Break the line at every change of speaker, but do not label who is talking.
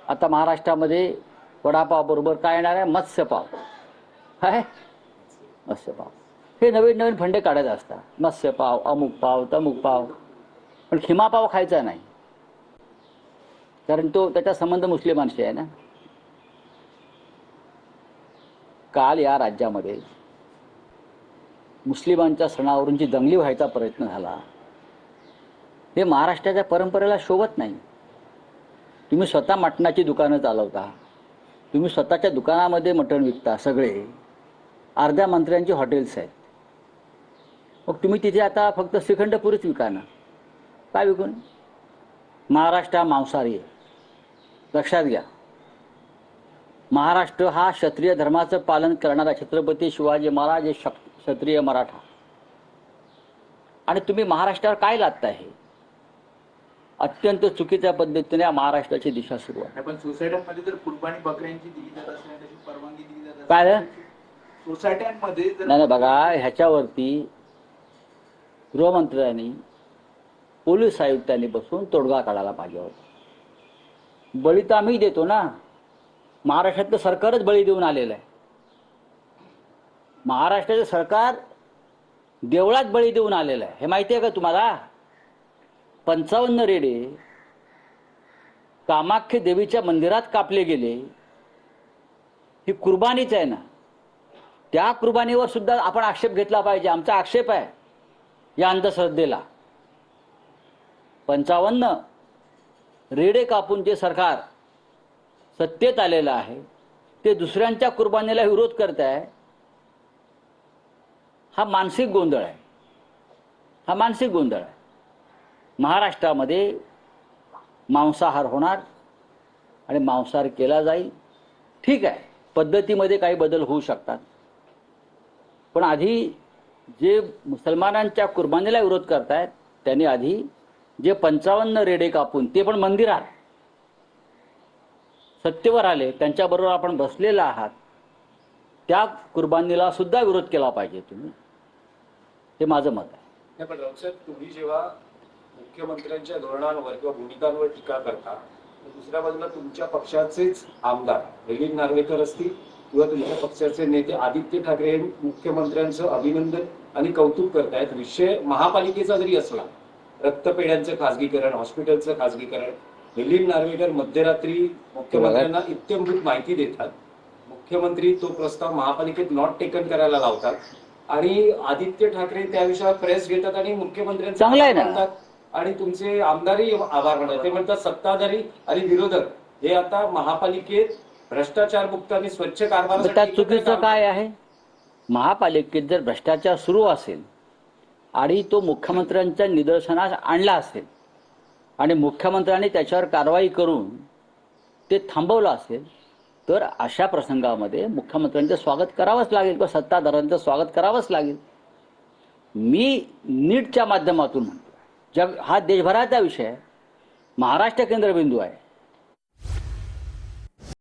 आता महाराष्ट्रामध्ये वडापाव बरोबर काय येणार आहे? मत्स्यपाव. काय? मत्स्यपाव. हे नवीन नवीन फंडे काढायचे असतात. मत्स्यपाव, अमुक पाव, तमुक पाव. पण खिमा पाव खायचा नाही, कारण तो त्याचा संबंध मुस्लिमांशी आहे ना. काल या राज्यामध्ये मुस्लिमांच्या सणावरून जी दंगली व्हायचा प्रयत्न झाला, हे महाराष्ट्राच्या परंपरेला शोभत नाही. तुम्ही स्वतः मटणाची दुकानं चालवता, तुम्ही स्वतःच्या दुकानामध्ये मटण विकता, सगळे अर्ध्या मंत्र्यांची हॉटेल्स आहेत. मग तुम्ही तिथे आता फक्त श्रीखंडपुरीच विका ना, काय विकून? महाराष्ट्र हा मांसाहारी आहे, लक्षात घ्या. महाराष्ट्र हा क्षत्रिय धर्माचं पालन करणारा छत्रपती शिवाजी महाराज हे क्षत्रिय मराठा. आणि तुम्ही महाराष्ट्रावर काय लादताय? हे अत्यंत चुकीच्या पद्धतीने महाराष्ट्राची दिशा सुरू आहे.
पण सोसायट्यांमध्ये जर कुर्बानी बकऱ्यांची दिली जात असल्याने त्याची परवानगी दिली जात
काय
सोसायट्यांमध्ये
नाही बघा, ह्याच्यावरती गृहमंत्र्यांनी पोलीस आयुक्तांनी बसून तोडगा काढायला पाहिजे होता. बळी तर आम्ही देतो ना, महाराष्ट्रातलं सरकारच बळी देऊन आलेलं आहे. महाराष्ट्राचं सरकार देवळात बळी देऊन आलेलं आहे, हे माहिती आहे का तुम्हाला? 55 रेडे कामाख्य देवीच्या मंदिरात कापले गेले, ही कुर्बानीच आहे ना. त्या कुर्बानीवर सुद्धा आपण आक्षेप घेतला पाहिजे. आमचा आक्षेप आहे या अंधश्रद्धेला. 55 रेडे कापून जे सरकार सत्तेत आलेलं आहे, ते दुसऱ्यांच्या कुर्बानीला विरोध करत आहे. हा मानसिक गोंधळ आहे, हा मानसिक गोंधळ आहे. महाराष्ट्रामध्ये मांसाहार होणार आणि मांसाहार केला जाईल, ठीक आहे. पद्धतीमध्ये काही बदल होऊ शकतात, पण आधी जे मुसलमानांच्या कुर्बानीला विरोध करतायत त्यांनी आधी जे 55 रेडे कापून, ते पण मंदिरात, सत्तेवर आले, त्यांच्याबरोबर आपण बसलेला आहात, त्या कुर्बानीला सुद्धा विरोध केला पाहिजे तुम्ही. हे माझं मत आहे.
पण रावसाहेब, तुम्ही जेव्हा मुख्यमंत्र्यांच्या धोरणांवर किंवा भूमिकांवर टीका करता, दुसऱ्या बाजूला तुमच्या पक्षाचेच आमदार दिलीप नार्वेकर असतील किंवा तुमच्या पक्षाचे नेते आदित्य ठाकरे यांनी मुख्यमंत्र्यांचं अभिनंदन आणि कौतुक करतायत. विषय महापालिकेचा जरी असला, रक्तपेढ्यांचं खासगीकरण, हॉस्पिटलचं खासगीकरण, दिलीप नार्वेकर मध्यरात्री मुख्यमंत्र्यांना इत्यंभूत माहिती देतात. मुख्यमंत्री तो प्रस्ताव महापालिकेत नॉट टेकन करायला लावतात आणि आदित्य ठाकरे त्या विषयावर प्रेस घेतात आणि मुख्यमंत्र्यांचा आभार मानतात आणि तुमचे आमदारही आभार मानतात. ते म्हणतात सत्ताधारी आणि विरोधक हे आता महापालिकेत भ्रष्टाचार मुक्त आणि स्वच्छ कारभार.
त्यात चुकीचं काय आहे? महापालिकेत जर भ्रष्टाचार सुरू असेल आणि तो मुख्यमंत्र्यांच्या निदर्शनास आणला असेल आणि मुख्यमंत्र्यांनी त्याच्यावर कारवाई करून ते थांबवलं असेल, तर अशा प्रसंगामध्ये मुख्यमंत्र्यांचं स्वागत करावंच लागेल किंवा सत्ताधाऱ्यांचं स्वागत करावंच लागेल. मी नीटच्या माध्यमातून म्हणतो, जग हा देशभराचा विषय आहे, महाराष्ट्र केंद्रबिंदू आहे.